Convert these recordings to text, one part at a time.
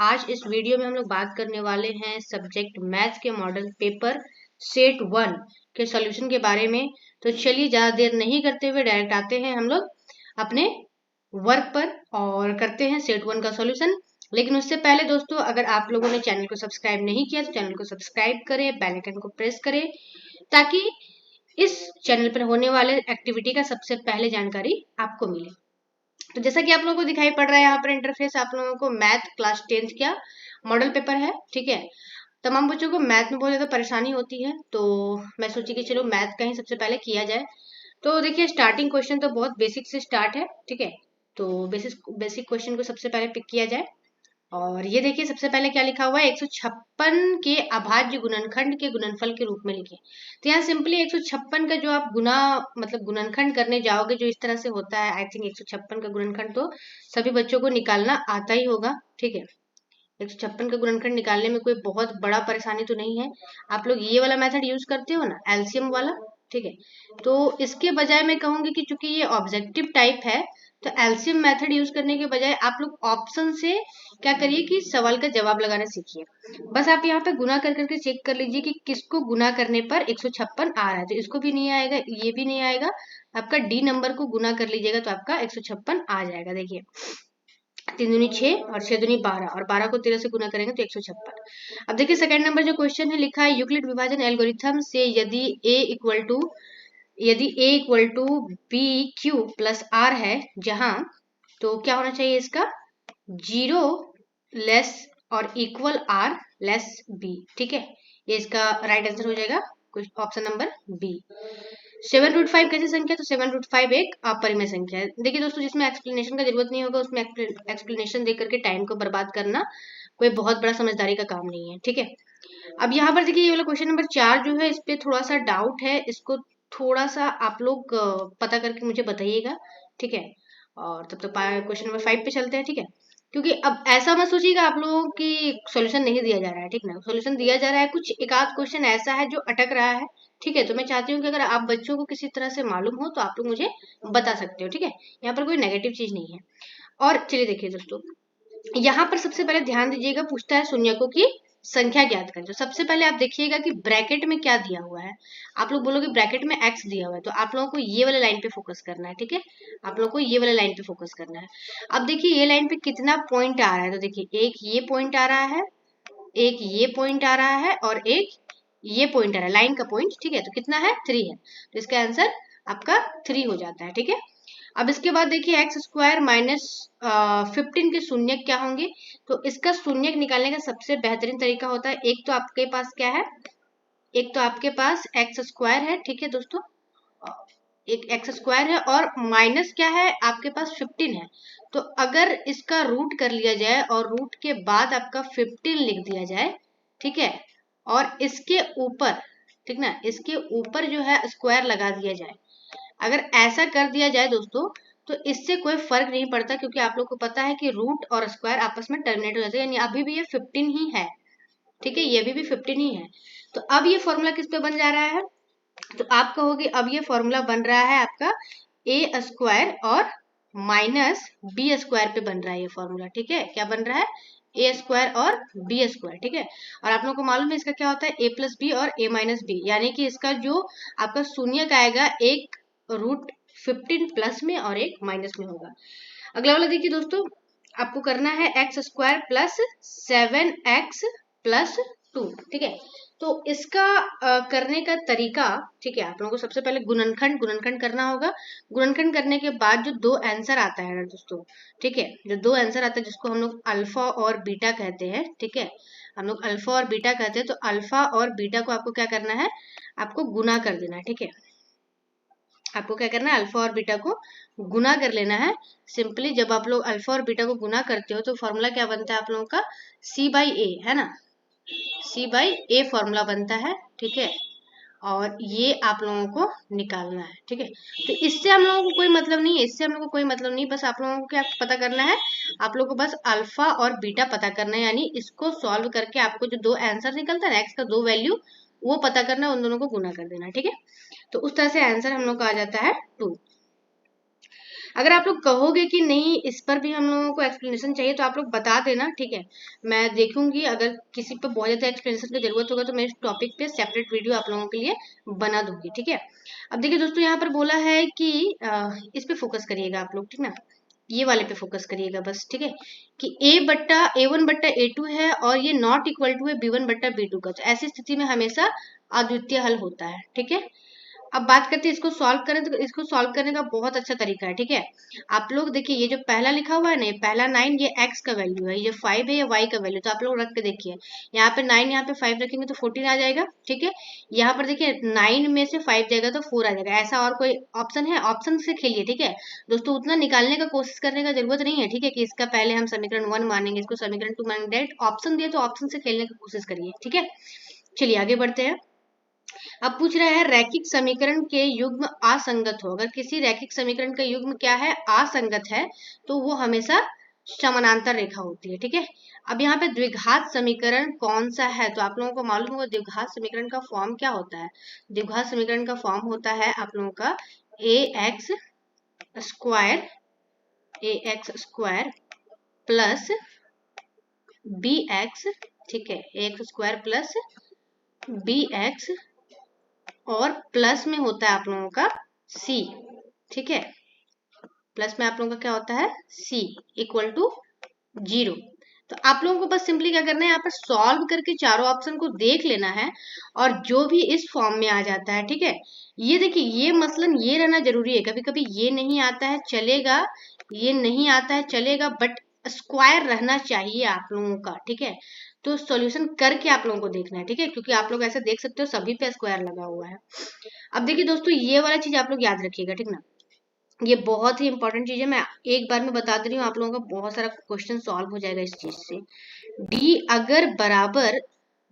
आज इस वीडियो में हम लोग बात करने वाले हैं सब्जेक्ट मैथ्स के मॉडल पेपर सेट 1 के सॉल्यूशन के बारे में। तो चलिए ज़्यादा देर नहीं करते हुए डायरेक्ट आते हैं हम लोग अपने वर्क पर और करते हैं सेट 1 का सॉल्यूशन। लेकिन उससे पहले दोस्तों, अगर आप लोगों ने चैनल को सब्सक्राइब नहीं किया तो चैनल को सब्सक्राइब करें, बेल आइकन को प्रेस करें ताकि इस चैनल पर होने वाले एक्टिविटी का सबसे पहले जानकारी आपको मिले। तो जैसा कि आप लोगों को दिखाई पड़ रहा है यहाँ पर इंटरफेस, आप लोगों को मैथ क्लास 10th का मॉडल पेपर है। ठीक है, तमाम बच्चों को मैथ में बहुत ज्यादा परेशानी होती है, तो मैं सोची कि चलो मैथ का ही सबसे पहले किया जाए। तो देखिए, स्टार्टिंग क्वेश्चन तो बहुत बेसिक से स्टार्ट है। ठीक है, तो बेसिक क्वेश्चन को सबसे पहले पिक किया जाए। और ये देखिए, सबसे पहले क्या लिखा हुआ है, 156 के अभाज्य गुणनखंड के गुणनफल के रूप में लिखे। तो यहाँ सिंपली 156 का जो आप गुना मतलब गुणनखंड करने जाओगे जो इस तरह से होता है, आई थिंक 156 का गुणनखंड तो सभी बच्चों को निकालना आता ही होगा। ठीक है, 156 का गुणनखंड निकालने में कोई बहुत बड़ा परेशानी तो नहीं है। आप लोग ये वाला मेथड यूज करते हो ना, एलसीएम वाला। ठीक है, तो इसके बजाय मैं कहूंगी कि चूंकि ये ऑब्जेक्टिव टाइप है तो एलसीएम मेथड यूज करने के बजाय आप लोग ऑप्शन से क्या करिए कि सवाल का जवाब लगाना सीखिए। बस आप यहाँ पे गुना कर करके चेक कर लीजिए कि किसको गुना करने पर 156 आ रहा है। तो इसको भी नहीं आएगा, ये भी नहीं आएगा, आपका डी नंबर को गुना कर लीजिएगा तो आपका 156 आ जाएगा। देखिए, 3 दूनी 6 और 6 दूनी 12 और 12 को 13 से गुना करेंगे तो 156। अब देखिए, सेकंड नंबर जो क्वेश्चन है लिखा है, यूक्लिड विभाजन एल्गोरिथम से यदि a equal to B Q plus R है, जहां तो क्या होना चाहिए इसका 0 लेस और इक्वल आर लेस बी। ठीक है, ये इसका राइट आंसर हो जाएगा ऑप्शन नंबर बी। 7√5 कैसी संख्या, तो 7√5 एक अपरिमेय संख्या है। देखिए दोस्तों, जिसमें एक्सप्लेनेशन का जरूरत नहीं होगा उसमें एक्सप्लेनेशन दे करके टाइम को बर्बाद करना कोई बहुत बड़ा समझदारी का काम नहीं है। ठीक है, अब यहाँ पर देखिए, ये वाला क्वेश्चन नंबर 4 जो है इस पे थोड़ा सा डाउट है, इसको थोड़ा सा आप लोग पता करके मुझे बताइएगा। ठीक है, और तब तक क्वेश्चन नंबर 5 पे चलते हैं। ठीक है, क्योंकि अब ऐसा मत सोचिएगा आप लोगों की सॉल्यूशन नहीं दिया जा रहा है। ठीक ना, सॉल्यूशन दिया जा रहा है, कुछ एक आध क्वेश्चन ऐसा है जो अटक रहा है। ठीक है, तो मैं चाहती हूँ कि अगर आप बच्चों को किसी तरह से मालूम हो तो आप लोग मुझे बता सकते हो। ठीक है, यहाँ पर कोई नेगेटिव चीज नहीं है। और चलिए देखिए दोस्तों, यहाँ पर सबसे पहले ध्यान दीजिएगा, पूछता है शून्यकों की संख्या ज्ञात करें। तो सबसे पहले आप देखिएगा कि ब्रैकेट में क्या दिया हुआ है। आप लोग बोलोगे ब्रैकेट में x दिया हुआ है, तो आप लोगों को ये वाले लाइन पे फोकस करना है। ठीक है, आप लोगों को ये वाले लाइन पे फोकस करना है। अब देखिए, ये लाइन पे कितना पॉइंट आ रहा है, तो देखिए एक ये पॉइंट आ रहा है, एक ये पॉइंट आ रहा है और एक ये पॉइंट आ रहा है, लाइन का पॉइंट। ठीक है, तो कितना है 3 है, तो इसका आंसर आपका 3 हो जाता है। ठीक है, अब इसके बाद देखिए एक्स स्क्वायर माइनस 15 के शून्य क्या होंगे। तो इसका शून्य निकालने का सबसे बेहतरीन तरीका होता है, एक तो आपके पास क्या है, एक तो आपके पास एक्स स्क्वायर है। ठीक है दोस्तों, एक एक्स स्क्वायर है और माइनस क्या है आपके पास 15 है। तो अगर इसका रूट कर लिया जाए और रूट के बाद आपका 15 लिख दिया जाए, ठीक है, और इसके ऊपर, ठीक ना, इसके ऊपर जो है स्क्वायर लगा दिया जाए, अगर ऐसा कर दिया जाए दोस्तों तो इससे कोई फर्क नहीं पड़ता, क्योंकि आप लोग को पता है कि रूट और स्क्वायर आपस में टर्मिनेट हो जाते हैं, यानी अभी भी ये 15 ही है। ठीक है, ये अभी भी 15 ही है। तो अब ये फॉर्मूला किस पे बन जा रहा है, तो आप कहोगे अब ये फॉर्मूला बन रहा है आपका ए स्क्वायर और माइनस बी स्क्वायर पे बन रहा है ये फॉर्मूला। ठीक है, क्या बन रहा है, ए स्क्वायर और बी स्क्वायर। ठीक है, और आप लोगों को मालूम है इसका क्या होता है, ए प्लस बी और ए माइनस बी, यानी कि इसका जो आपका शून्य का आएगा एक रूट 15 प्लस में और एक माइनस में होगा। अगला वाला देखिए दोस्तों, आपको करना है x square plus 7x plus 2। ठीक है, तो इसका करने का तरीका, ठीक है, आप लोगों को सबसे पहले गुणनखंड करना होगा। गुणनखंड करने के बाद जो दो आंसर आता है ना दोस्तों, ठीक है, जो दो आंसर आता है जिसको हम लोग अल्फा और बीटा कहते हैं। ठीक है, हम लोग अल्फा और बीटा कहते हैं, तो अल्फा और बीटा को आपको क्या करना है, आपको गुना कर देना है। ठीक है, आपको क्या करना है, अल्फा और बीटा को गुना कर लेना है। सिंपली जब आप लोग अल्फा और बीटा को गुना करते हो तो फॉर्मूला क्या बनता है आप लोगों का, c/a है ना, c/a फॉर्मूला बनता है। ठीक है, और ये आप लोगों को निकालना है। ठीक है, तो इससे हम लोगों को कोई मतलब नहीं है, इससे हम लोगों को कोई मतलब नहीं, बस आप लोगों को क्या पता करना है, आप लोगों को बस अल्फा और बीटा पता करना है, यानी इसको सॉल्व करके आपको जो दो आंसर निकलता है ना, एक्स का दो वैल्यू, वो पता करना है, उन दोनों को गुना कर देना है। ठीक है, तो उस तरह से आंसर हम लोग का आ जाता है 2। अगर आप लोग कहोगे कि नहीं इस पर भी हम लोगों को एक्सप्लेनेशन चाहिए तो आप लोग बता देना, ठीक है। मैं देखूंगी अगर किसी पे बहुत ज्यादा एक्सप्लेनेशन की जरूरत होगा तो मैं इस टॉपिक पे सेपरेट वीडियो आप लोगों के लिए बना दूंगी, ठीक है। अब देखिए दोस्तों, यहाँ पर बोला है कि इस पे फोकस करिएगा आप लोग, ठीक ना, ये वाले पे फोकस करिएगा बस, ठीक है, कि A1 बट्टा A2 है और ये नॉट इक्वल टू है B1 बट्टा B2 का। तो ऐसी स्थिति में हमेशा अद्वितीय हल होता है, ठीक है। अब बात करते हैं इसको सॉल्व करें, तो इसको सॉल्व करने का बहुत अच्छा तरीका है, ठीक है। आप लोग देखिए, ये जो पहला लिखा हुआ है ना, ये पहला 9 ये x का वैल्यू है, ये 5 है ये y का वैल्यू, तो आप लोग रख के देखिए, यहाँ पे 9 यहाँ पे 5 रखेंगे तो 14 आ जाएगा, ठीक है। यहाँ पर देखिए 9 में से 5 जाएगा तो 4 आ जाएगा। ऐसा और कोई ऑप्शन है? ऑप्शन से खेलिए, ठीक है दोस्तों। उतना निकालने का कोशिश करने का जरूरत नहीं है, ठीक है, कि इसका पहले हम समीकरण 1 मानेंगे, इसको समीकरण 2 मानेंगे। डायरेक्ट ऑप्शन दिए तो ऑप्शन से खेलने की कोशिश करिए, ठीक है। चलिए आगे बढ़ते हैं। अब पूछ रहा है रैखिक समीकरण के युग्म असंगत हो। अगर किसी रैखिक समीकरण का युग्म क्या है, असंगत है, तो वो हमेशा समानांतर रेखा होती है, ठीक है। अब यहाँ पे द्विघात समीकरण कौन सा है, तो आप लोगों को मालूम होगा द्विघात समीकरण का फॉर्म क्या होता है। द्विघात समीकरण का फॉर्म होता है आप लोगों का ax स्क्वायर प्लस bx, ठीक है, ax स्क्वायर प्लस bx और प्लस में होता है आप लोगों का c, ठीक है। प्लस में आप लोगों का क्या होता है, c इक्वल टू 0। तो आप लोगों को बस सिंपली क्या करना है, यहाँ पर सॉल्व करके चारों ऑप्शन को देख लेना है और जो भी इस फॉर्म में आ जाता है, ठीक है। ये देखिए, ये मसलन ये रहना जरूरी है। कभी कभी ये नहीं आता है चलेगा, ये नहीं आता है चलेगा, बट स्क्वायर रहना चाहिए आप लोगों का, ठीक है। तो सॉल्यूशन करके आप लोगों को देखना है, ठीक है, क्योंकि आप लोग ऐसे देख सकते हो सभी पे स्क्वायर लगा हुआ है। अब देखिए दोस्तों, ये वाला चीज आप लोग याद रखिएगा, ठीक ना, ये बहुत ही इंपॉर्टेंट चीज है। मैं एक बार में बता दे रही हूँ, आप लोगों का बहुत सारा क्वेश्चन सॉल्व हो जाएगा इस चीज से। डी अगर बराबर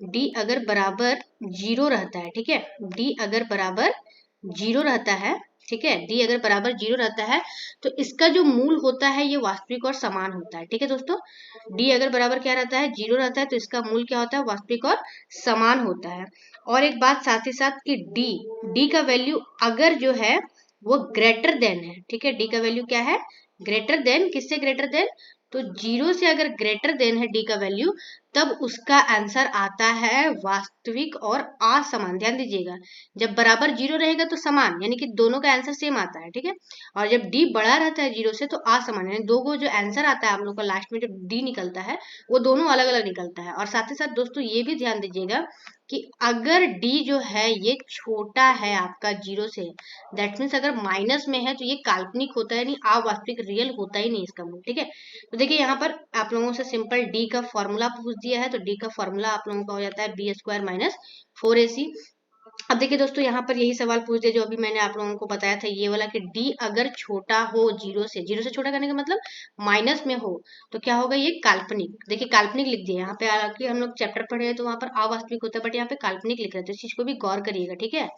0 रहता है, ठीक है, डी अगर बराबर 0 रहता है, ठीक है, डी अगर बराबर 0 रहता है तो इसका जो मूल होता है ये वास्तविक और समान होता है, ठीक है दोस्तों। डी अगर बराबर क्या रहता है, 0 रहता है, तो इसका मूल क्या होता है, वास्तविक और समान होता है। और एक बात साथ ही साथ कि डी का वैल्यू अगर जो है वो ग्रेटर देन है, ठीक है, डी का वैल्यू क्या है, ग्रेटर देन, किससे ग्रेटर देन, तो 0 से अगर ग्रेटर देन है डी का वैल्यू, तब उसका आंसर आता है वास्तविक और असमान। ध्यान दीजिएगा, जब बराबर 0 रहेगा तो समान, यानी कि दोनों का आंसर सेम आता है, ठीक है। और जब डी बड़ा रहता है 0 से तो असमान, यानी दो को जो आंसर आता है आप लोग का लास्ट में जब डी निकलता है वो दोनों अलग अलग निकलता है। और साथ ही साथ दोस्तों ये भी ध्यान दीजिएगा कि अगर डी जो है ये छोटा है आपका 0 से, दैट मीन्स अगर माइनस में है तो ये काल्पनिक होता है, नहीं अवास्तविक, रियल होता ही नहीं इसका मूल, ठीक है। तो देखिए यहाँ पर आप लोगों से सिंपल डी का फॉर्मूला पूछ दिया है, तो डी का फॉर्मूला आप लोगों का हो जाता है बी स्क्वायर माइनस 4ac। अब देखिए दोस्तों, यहाँ पर यही सवाल पूछ दिया जो अभी मैंने आप लोगों को बताया था, ये वाला कि डी अगर छोटा हो 0 से छोटा करने का मतलब माइनस में हो, तो क्या होगा, ये काल्पनिक। देखिए काल्पनिक लिख दिया यहाँ पे, हालांकि हम लोग चैप्टर पढ़े हैं तो वहां पर अवास्तविक होता है, बट यहाँ पे काल्पनिक लिख रहे हैं, तो इस चीज को भी गौर करिएगा, ठीक है।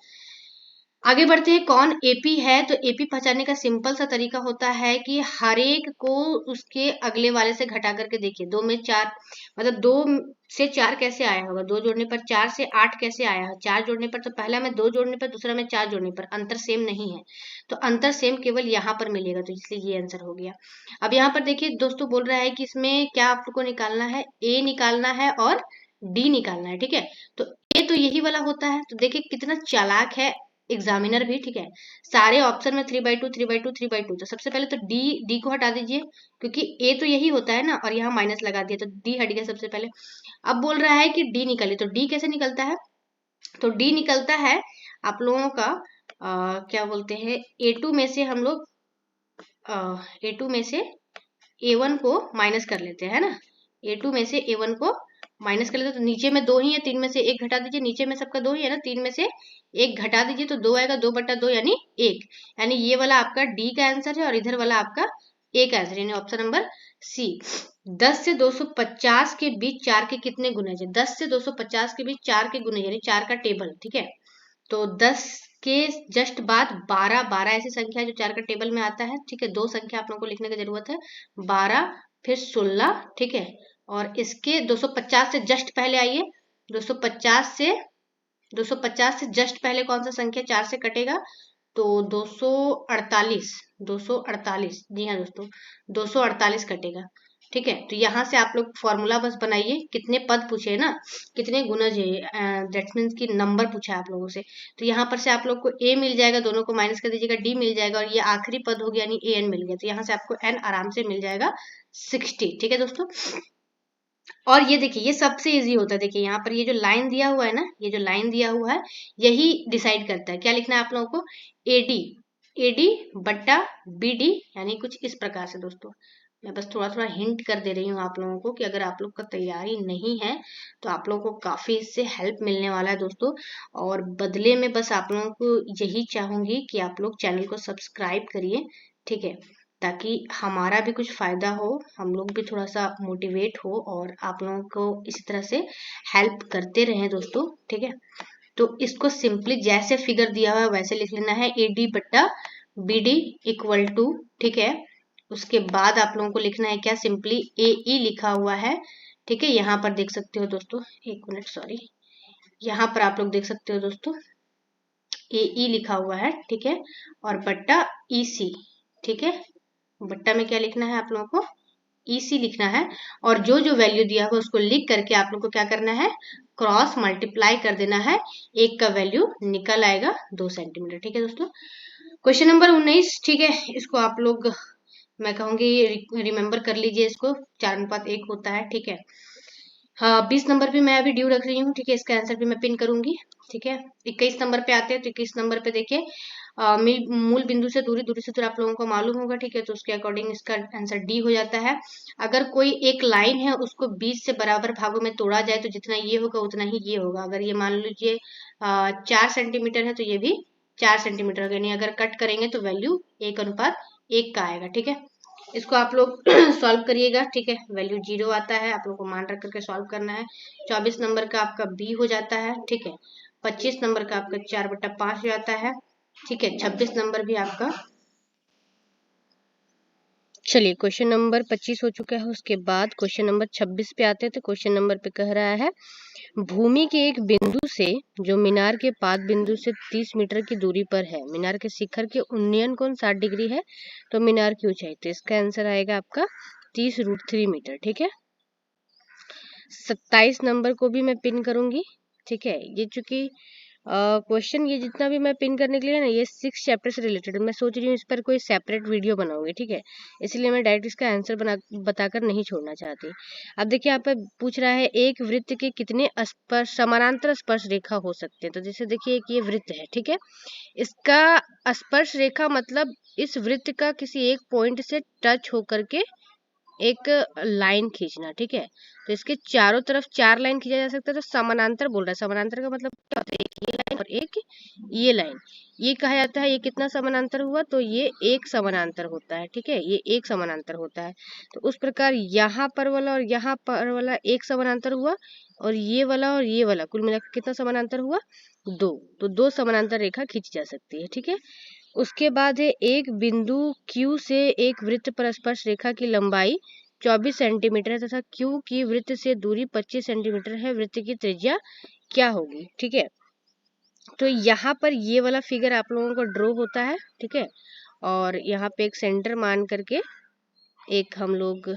आगे बढ़ते हैं, कौन एपी है, तो एपी पहचानने का सिंपल सा तरीका होता है कि हर एक को उसके अगले वाले से घटा करके देखिए। 2 में 4, मतलब 2 से 4 कैसे आया होगा, 2 जोड़ने पर 4 से 8 कैसे आया है, 4 जोड़ने पर, तो पहला में 2 जोड़ने पर, दूसरा में 4 जोड़ने पर, अंतर सेम नहीं है, तो अंतर सेम केवल यहाँ पर मिलेगा, तो इसलिए ये आंसर हो गया। अब यहाँ पर देखिए दोस्तों, बोल रहा है कि इसमें क्या आपको निकालना है, ए निकालना है और डी निकालना है, ठीक है। तो ए तो यही वाला होता है, तो देखिए कितना चालाक है एग्जामिनर भी, ठीक है। सारे ऑप्शन में 3/2 3/2 3/2, तो सबसे पहले तो डी को हटा दीजिए, क्योंकि ए तो यही होता है ना, और यहाँ माइनस लगा दिया तो डी हट गया सबसे पहले। अब बोल रहा है कि डी निकालिए, तो डी कैसे निकलता है, तो डी निकलता है आप लोगों का क्या बोलते हैं, A2 में से हम लोग A2 में से A1 को माइनस कर लेते हैं ना, A2 में से A1 को माइनस कर लेते हैं, तो नीचे में 2 ही है, 3 में से 1 घटा दीजिए, नीचे में सबका 2 ही है ना, 3 में से 1 घटा दीजिए तो 2 आएगा, 2/2 यानी 1, यानी ये वाला आपका डी का आंसर है और इधर वाला आपका ए का आंसर, यानी ऑप्शन नंबर सी। 10 से 250 के बीच 4 के कितने गुणे, 10 से 250 के बीच 4 के गुणे, यानी 4 का टेबल, ठीक है। तो 10 के जस्ट बाद 12 ऐसी संख्या है जो 4 का टेबल में आता है, ठीक है। 2 संख्या आप लोगों को लिखने की जरूरत है, 12 फिर 16, ठीक है। और इसके 250 से जस्ट पहले आइए, 250 से जस्ट पहले कौन सा संख्या 4 से कटेगा, तो 248 जी हाँ दोस्तों, 248 कटेगा। ठीक है, तो यहाँ से आप लोग फॉर्मूला बस बनाइए। कितने पद पूछे हैं ना, कितने गुणज है, दैट मीन्स कि नंबर पूछा है आप लोगों से। तो यहाँ पर से आप लोग को a मिल जाएगा, दोनों को माइनस कर दीजिएगा, d मिल जाएगा, और ये आखिरी पद हो गया यानी an मिल गया। तो यहाँ से आपको n आराम से मिल जाएगा 60। ठीक है दोस्तों, और ये देखिए ये सबसे इजी होता है। देखिए यहाँ पर ये जो लाइन दिया हुआ है ना, ये जो लाइन दिया हुआ है यही डिसाइड करता है। क्या लिखना है आप लोगों को, एडी, एडी बट्टा बीडी, यानी कुछ इस प्रकार से। दोस्तों मैं बस थोड़ा थोड़ा हिंट कर दे रही हूँ आप लोगों को कि अगर आप लोग का तैयारी नहीं है तो आप लोगों को काफी इससे हेल्प मिलने वाला है दोस्तों। और बदले में बस आप लोगों को यही चाहूंगी कि आप लोग चैनल को सब्सक्राइब करिए। ठीक है, ताकि हमारा भी कुछ फायदा हो, हम लोग भी थोड़ा सा मोटिवेट हो और आप लोगों को इसी तरह से हेल्प करते रहें दोस्तों। ठीक है, तो इसको सिंपली जैसे फिगर दिया हुआ है वैसे लिख लेना है, ए डी बट्टा बी डी इक्वल टू। ठीक है, उसके बाद आप लोगों को लिखना है क्या, सिंपली ए ई लिखा हुआ है। ठीक है, यहाँ पर देख सकते हो दोस्तों, एक मिनट सॉरी, यहाँ पर आप लोग देख सकते हो दोस्तों ए ई लिखा हुआ है। ठीक है, और बट्टा ई सी। ठीक है, बट्टा में क्या लिखना है आप लोगों को, EC लिखना है, और जो जो वैल्यू दिया हुआ उसको लिख करके आप लोग को क्या करना है, क्रॉस मल्टीप्लाई कर देना है। एक का वैल्यू निकल आएगा 2 सेंटीमीटर। ठीक है दोस्तों, क्वेश्चन नंबर 19। ठीक है, इसको आप लोग मैं कहूंगी रिमेम्बर कर लीजिए, इसको 4:1 होता है। ठीक है, हाँ 20 नंबर भी मैं अभी ड्यू रख रही हूँ। ठीक है, इसका आंसर भी मैं पिन करूंगी। ठीक है, 21 नंबर पे आते हैं, तो 21 नंबर पे देखिए मूल बिंदु से दूरी, दूरी से दूरी आप लोगों को मालूम होगा। ठीक है, तो उसके अकॉर्डिंग इसका आंसर डी हो जाता है। अगर कोई एक लाइन है उसको 20 से बराबर भागों में तोड़ा जाए तो जितना ये होगा उतना ही ये होगा। अगर ये मान लीजिए 4 सेंटीमीटर है तो ये भी 4 सेंटीमीटर होगा, यानी अगर कट करेंगे तो वैल्यू 1:1 का आएगा। ठीक है, इसको आप लोग सॉल्व करिएगा। ठीक है, वैल्यू 0 आता है, आप लोग को मान रख करके सॉल्व करना है। 24 नंबर का आपका बी हो जाता है। ठीक है, 25 नंबर का आपका 4/5 हो जाता है। ठीक है, 26 नंबर भी आपका, चलिए क्वेश्चन नंबर 25 हो चुका है। उसके बाद क्वेश्चन नंबर 26 पे आते हैं। तो क्वेश्चन नंबर पे कह रहा है, भूमि के एक बिंदु से जो मीनार के पाद बिंदु से 30 मीटर की दूरी पर है, मीनार के शिखर के उन्नयन कोण 60 डिग्री है, तो मीनार की ऊंचाई, तो इसका आंसर आएगा आपका 30√3 मीटर। ठीक है, 27 नंबर को भी मैं पिन करूंगी। ठीक है, ये चूंकि क्वेश्चन ये जितना भी मैं पिन करने के लिए ना, ये 6 चैप्टर से रिलेटेड, मैं सोच रही हूँ इस पर कोई सेपरेट वीडियो बनाऊंगी। ठीक है, इसलिए मैं डायरेक्ट इसका आंसर बताकर नहीं छोड़ना चाहती। अब देखिए यहाँ पे पूछ रहा है, एक वृत्त के कितने स्पर्श समानांतर स्पर्श रेखा हो सकते हैं। तो जैसे देखिए एक ये वृत्त है। ठीक है, इसका स्पर्श रेखा मतलब इस वृत्त का किसी एक पॉइंट से टच होकर के एक लाइन खींचना। ठीक है, तो इसके चारों तरफ 4 लाइन खींचा जा सकता है। तो समानांतर बोल रहा है, समानांतर का मतलब क्या होता है, एक ये लाइन और एक ये लाइन, ये कहा जाता है ये कितना समानांतर हुआ, तो ये एक समानांतर होता है। ठीक है, ये एक समानांतर होता है। तो उस प्रकार यहाँ पर वाला और यहाँ पर वाला एक समानांतर हुआ, और ये वाला कुल मिलाकर कितना समानांतर हुआ, 2। तो 2 समानांतर रेखा खींची जा सकती है। ठीक है, उसके बाद है, एक बिंदु Q से एक वृत्त पर स्पर्श रेखा की लंबाई 24 सेंटीमीटर है तथा Q की वृत्त से दूरी 25 सेंटीमीटर है, वृत्त की त्रिज्या क्या होगी। ठीक है, तो यहाँ पर ये वाला फिगर आप लोगों को ड्रॉ होता है। ठीक है, और यहाँ पे एक सेंटर मान करके एक हम लोग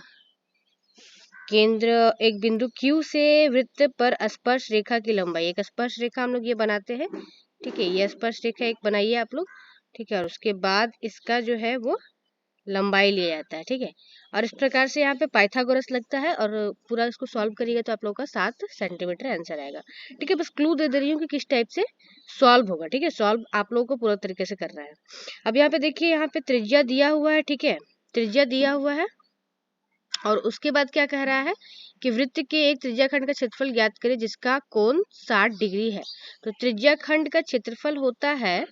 केंद्र, एक बिंदु Q से वृत्त पर स्पर्श रेखा की लंबाई, एक स्पर्श रेखा हम लोग ये बनाते हैं। ठीक है, ये स्पर्श रेखा एक बनाइए आप लोग। ठीक है, और उसके बाद इसका जो है वो लंबाई लिया जाता है। ठीक है, और इस प्रकार से यहाँ पे पाइथागोरस लगता है, और पूरा इसको सॉल्व करिएगा तो आप लोगों का 7 सेंटीमीटर आंसर आएगा। ठीक है, बस क्लू दे दे रही हूँ कि किस टाइप से सॉल्व होगा। ठीक है, सॉल्व आप लोगों को पूरा तरीके से करना है। अब यहाँ पे देखिए, यहाँ पे त्रिज्या दिया हुआ है। ठीक है, त्रिज्या दिया हुआ है, और उसके बाद क्या कह रहा है कि वृत्त के एक त्रिज्याखंड का क्षेत्रफल ज्ञात करें जिसका कोण 60 डिग्री है। तो त्रिज्याखंड का क्षेत्रफल होता है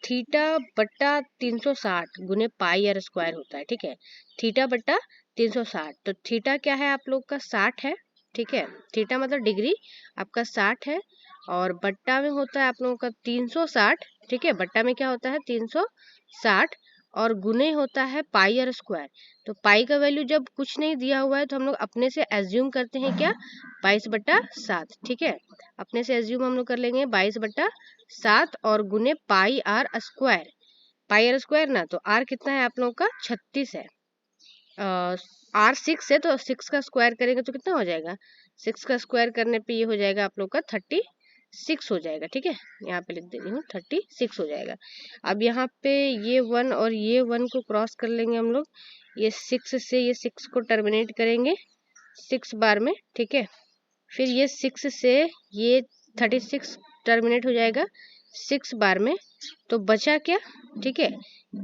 थीटा बट्टा 360 गुने पाई आर स्क्वायर होता है। ठीक है, थीटा बट्टा 360, तो थीटा क्या है आप लोग का 60 है। ठीक है, थीटा मतलब डिग्री आपका 60 है, और बट्टा में होता है आप लोगों का 360। ठीक है, बट्टा में क्या होता है 360, और गुने होता है पाई आर स्क्वायर। तो पाई का वैल्यू जब कुछ नहीं दिया हुआ है तो हम लोग अपने से एज्यूम करते हैं क्या, 22/7। ठीक है, अपने से एज्यूम हम लोग कर लेंगे 22/7 और गुने pi R square. Pi R square ना, तो आर कितना है आप लोगों का 36 है, आर 6 है, तो 6 का स्क्वायर करेंगे तो कितना हो जाएगा, 6 का स्क्वायर करने पे ये हो जाएगा आप लोग का 36 हो जाएगा। ठीक है, यहाँ पे लिख दे रही हूँ 36 हो जाएगा। अब यहाँ पे ये 1 और ये 1 को क्रॉस कर लेंगे हम लोग, ये 6 से ये 6 को टर्मिनेट करेंगे 6 बार में। ठीक है, फिर ये 6 से ये 36 टर्मिनेट हो जाएगा 6 बार में, तो बचा क्या। ठीक है,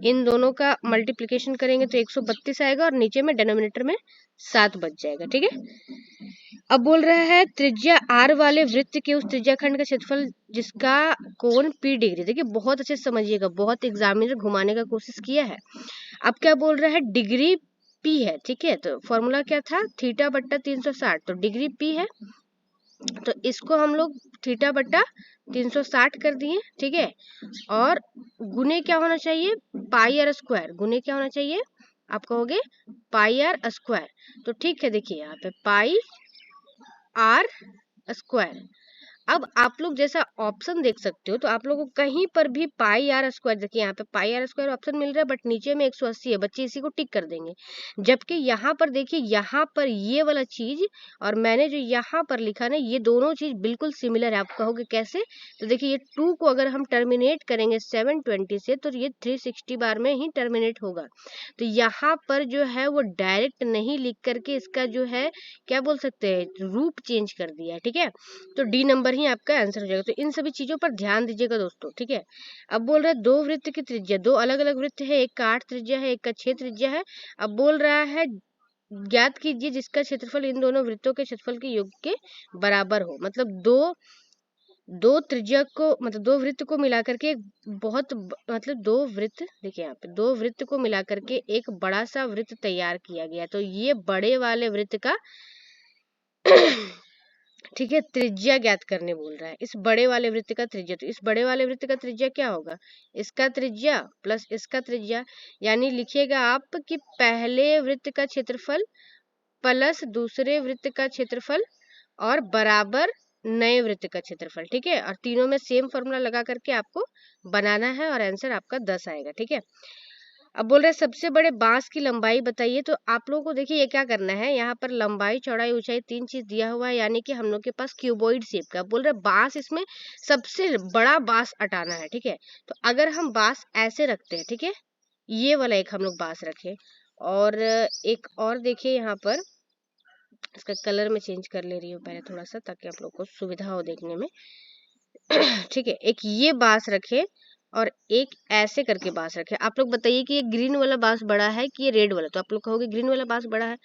इन दोनों का मल्टीप्लिकेशन करेंगे तो 132 आएगा और नीचे में डिनोमिनेटर में 7 बच जाएगा। ठीक है, अब बोल रहा है त्रिज्या आर वाले वृत्त के उस त्रिज्याखंड का क्षेत्रफल जिसका कोण p डिग्री। देखिए बहुत अच्छे से समझिएगा, बहुत एग्जामिनर घुमाने का कोशिश किया है। अब क्या बोल रहा है, डिग्री p है। ठीक है, तो फॉर्मूला क्या था, θ/360, तो डिग्री p है, तो इसको हम लोग θ/360 कर दिए। ठीक है, और गुने क्या होना चाहिए, पाई आर स्क्वायर, गुने क्या होना चाहिए, आप कहोगे पाई आर स्क्वायर। तो ठीक है, देखिए यहाँ पे पाई आर स्क्वायर। अब आप लोग जैसा ऑप्शन देख सकते हो, तो आप लोगों को कहीं पर भी पाई आर स्क्वायर, देखिए यहाँ पे पाई आर स्क्वायर ऑप्शन मिल रहा है, बट नीचे में 180 है, बच्चे इसी को टिक कर देंगे। जबकि यहाँ पर देखिए, यहाँ पर ये वाला चीज और मैंने जो यहाँ पर लिखा ना, ये दोनों चीज बिल्कुल सिमिलर है। आप कहोगे कैसे, तो देखिए ये 2 को अगर हम टर्मिनेट करेंगे 720 से, तो ये 360 बार में ही टर्मिनेट होगा। तो यहाँ पर जो है वो डायरेक्ट नहीं लिख करके इसका जो है क्या बोल सकते हैं, रूप चेंज कर दिया है। ठीक है, तो डी नंबर ही आपका आंसर हो जाएगा। तो इन सभी चीजों पर ध्यान दीजिएगा दोस्तों। ठीक है, अब बोल रहा है दो वृत्त की त्रिज्या, दो अलग अलग वृत्त है, एक का 8 त्रिज्या है, एक का 6 त्रिज्या है। अब बोल रहा है ज्ञात कीजिए जिसका क्षेत्रफल इन दोनों वृत्तों के क्षेत्रफल के योग के बराबर हो। मतलब दो त्रिज्या को, मतलब दो वृत्त को मिलाकर के मतलब दो वृत्त, देखिए यहाँ पे दो वृत्त को मिलाकर के एक बड़ा सा वृत्त तैयार किया गया। तो ये बड़े वाले वृत्त का ठीक है त्रिज्या ज्ञात करने बोल रहा है, इस बड़े वाले वृत्त का त्रिज्या। तो इस बड़े वाले वृत्त का त्रिज्या क्या होगा, इसका त्रिज्या प्लस इसका त्रिज्या, यानी लिखिएगा आप कि पहले वृत्त का क्षेत्रफल प्लस दूसरे वृत्त का क्षेत्रफल और बराबर नए वृत्त का क्षेत्रफल। ठीक है, और तीनों में सेम फॉर्मूला लगा करके आपको बनाना है और आंसर आपका 10 आएगा। ठीक है, अब बोल रहे हैं सबसे बड़े बांस की लंबाई बताइए। तो आप लोगों को देखिए ये क्या करना है, यहाँ पर लंबाई चौड़ाई ऊंचाई 3 चीज दिया हुआ है, यानी कि हम लोग के पास क्यूबॉइड शेप का। बोल रहे बांस, इसमें सबसे बड़ा बांस हटाना है। ठीक है, तो अगर हम बांस ऐसे रखते हैं, ठीक है, ये वाला एक हम लोग बांस रखे, और एक और देखिए यहाँ पर इसका कलर में चेंज कर ले रही हूँ पहले थोड़ा सा, ताकि आप लोग को सुविधा हो देखने में। ठीक है, एक ये बांस रखे और एक ऐसे करके बांस रखे। आप लोग बताइए कि ये ग्रीन वाला बांस बड़ा है कि ये रेड वाला। तो आप लोग कहोगे ग्रीन वाला बांस बड़ा है।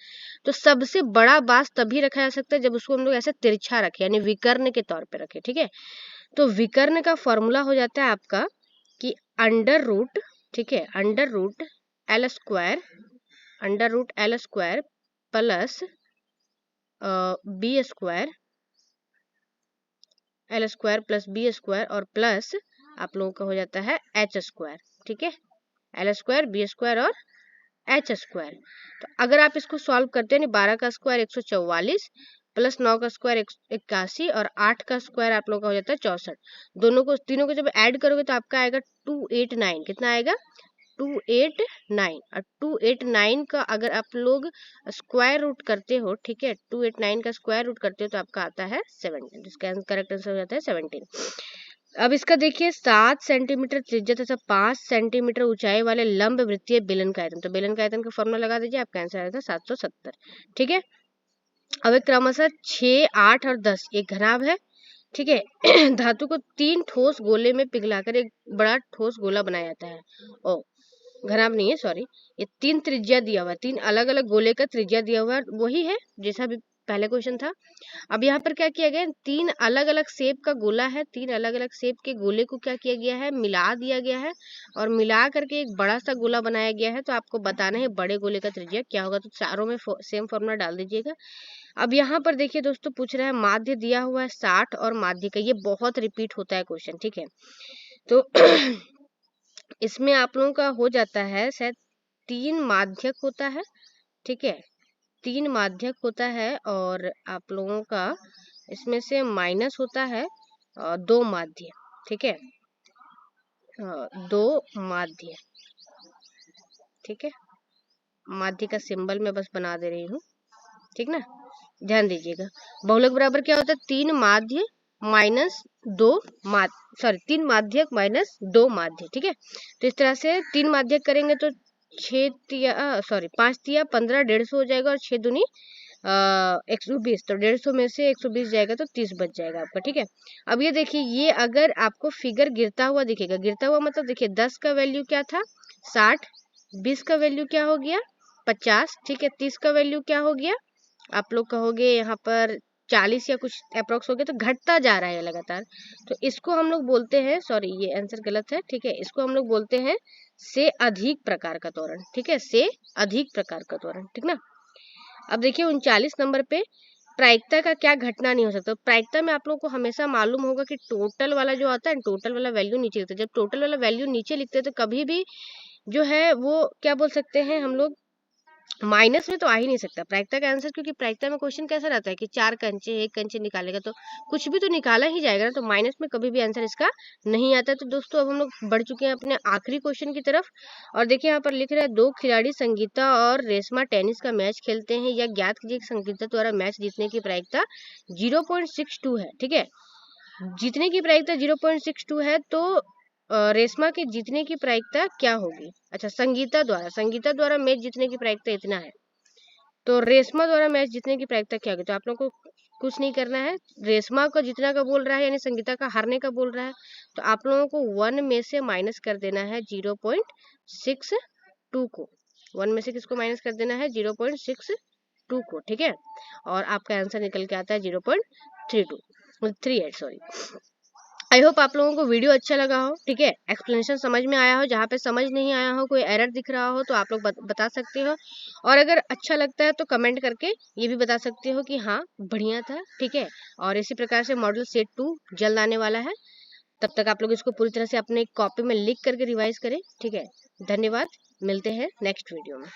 तो सबसे बड़ा बांस तभी रखा जा सकता है जब उसको हम लोग ऐसे तिरछा रखे, यानी विकर्ण के तौर पे रखे। ठीक है, तो विकर्ण का फॉर्मूला हो जाता है आपका कि अंडर रूट, ठीक है, under root L square plus B square, L square plus B square और प्लस आप लोगों का हो जाता है एच स्क्वायर। ठीक है, एल स्क्वायर बी स्क्वायर और एच स्क्वायर। तो अगर आप इसको सॉल्व करते हैं, 12 का स्क्वायर 144 प्लस 9 का स्क्वायर 81 और 8 का स्क्वायर आप लोगों का हो जाता है 64। दोनों को, तीनों को जब ऐड करोगे तो आपका आएगा 289। कितना आएगा, 289। और 289 का अगर आप लोग स्क्वायर रूट करते हो, ठीक है, 289 का स्क्वायर रूट करते हो तो आपका आता है 17, जिसका करेक्ट आंसर हो जाता है 17। अब इसका देखिए 7 सेंटीमीटर त्रिज्या तथा 5 सेंटीमीटर ऊंचाई वाले लंब वृत्तीय बेलन का आयतन। तो बेलन का आयतन का फॉर्मूला लगा दीजिए, आपका आंसर आया था 770। ठीक है, अब एक क्रमशः 6, 8 और 10 एक घनाभ है। ठीक है, धातु को 3 ठोस गोले में पिघलाकर एक बड़ा ठोस गोला बनाया जाता है। ओ घनाभ नहीं है, सॉरी, ये 3 त्रिज्या दिया हुआ है, 3 अलग अलग गोले का त्रिज्या दिया हुआ है, वही है जैसा भी पहले क्वेश्चन था। अब यहाँ पर क्या किया गया, 3 अलग अलग शेप का गोला है, 3 अलग अलग शेप के गोले को क्या किया गया है, मिला दिया गया है और मिला करके एक बड़ा सा गोला बनाया गया है। तो आपको बताना है बड़े गोले का त्रिज्या क्या होगा। तो चारों में सेम फॉर्मूला डाल दीजिएगा। अब यहाँ पर देखिए दोस्तों, पूछ रहा है माध्य दिया हुआ है 60 और माध्य का, ये बहुत रिपीट होता है क्वेश्चन। ठीक है, तो इसमें आप लोगों का हो जाता है शायद 3 माध्यक होता है, ठीक है, 3 माध्यक होता है, और आप लोगों का इसमें से माइनस होता है 2 माध्य, ठीक है, 2 माध्य, ठीक है। माध्य का सिंबल मैं बस बना दे रही हूँ, ठीक ना, ध्यान दीजिएगा। बहुलक बराबर क्या होता है, 3 माध्य माइनस 2 माध्य, सॉरी 3 माध्यक माइनस 2 माध्य, ठीक है। तो इस तरह से 3 माध्यक करेंगे तो 6 तिया सॉरी 5 तिया 15, 150 हो जाएगा, और 6 दूनी 120, तो 150 में से 120 जाएगा तो 30 बच जाएगा आपका, ठीक है। अब ये देखिए, ये अगर आपको फिगर गिरता हुआ दिखेगा, गिरता हुआ मतलब देखिए 10 का वैल्यू क्या था 60, 20 का वैल्यू क्या हो गया 50, ठीक है, 30 का वैल्यू क्या हो गया, आप लोग कहोगे यहाँ पर 40 या कुछ अप्रोक्स हो गया, तो घटता जा रहा है लगातार। तो इसको हम लोग बोलते हैं, सॉरी ये आंसर गलत है, ठीक है, इसको हम लोग बोलते हैं से अधिक प्रकार का त्वरण, ठीक है, से अधिक प्रकार का त्वरण, ठीक ना। अब देखिए 39 नंबर पे प्रायिकता का क्या घटना नहीं हो सकता। प्रायिकता में आप लोगों को हमेशा मालूम होगा कि टोटल वाला जो आता है, टोटल वाला वैल्यू नीचे लिखते हैं। जब टोटल वाला वैल्यू नीचे लिखते हैं तो कभी भी जो है वो क्या बोल सकते हैं हम लोग, माइनस में तो आ ही नहीं सकता प्रायिकता का आंसर, क्योंकि प्रायिकता में क्वेश्चन कैसा रहता है कि 4 कंचे 1 कंचे निकालेगा तो कुछ भी तो निकाला ही जाएगा ना, तो माइनस में कभी भी आंसर इसका नहीं आता। तो दोस्तों अब हम लोग बढ़ चुके हैं अपने आखिरी क्वेश्चन की तरफ, और देखिए यहाँ पर लिख रहा है 2 खिलाड़ी संगीता और रेशमा टेनिस का मैच खेलते हैं, या ज्ञात कीजिए कि संगीता द्वारा मैच जीतने की प्रायिकता 0.62 है, ठीक है, जीतने की प्रायिकता 0.62 है, तो रेशमा के जीतने की प्रायिकता क्या होगी। अच्छा, संगीता द्वारा मैच जीतने की प्रायिकता इतना है, तो रेशमा द्वारा मैच जीतने की प्रायिकता क्या होगी। तो आप लोग को कुछ नहीं करना है, रेशमा को जीतना का बोल रहा है यानी संगीता का हारने का बोल रहा है, तो आप लोगों को 1 में से माइनस कर देना है 0.62 को, 1 में से किसको माइनस कर देना है 0.62 को, ठीक है, और आपका आंसर निकल के आता है 0.38, सॉरी। आई होप आप लोगों को वीडियो अच्छा लगा हो, ठीक है, एक्सप्लेनेशन समझ में आया हो, जहाँ पे समझ नहीं आया हो, कोई एरर दिख रहा हो तो आप लोग बता सकते हो, और अगर अच्छा लगता है तो कमेंट करके ये भी बता सकते हो कि हाँ बढ़िया था, ठीक है। और इसी प्रकार से मॉडल सेट 2 जल्द आने वाला है, तब तक आप लोग इसको पूरी तरह से अपने कॉपी में लिख करके रिवाइज करें, ठीक है। धन्यवाद, मिलते हैं नेक्स्ट वीडियो में।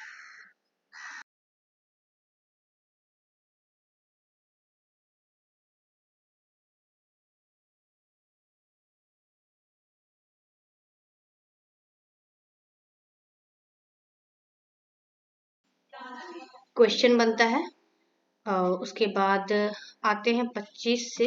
क्वेश्चन बनता है, उसके बाद आते हैं 25 से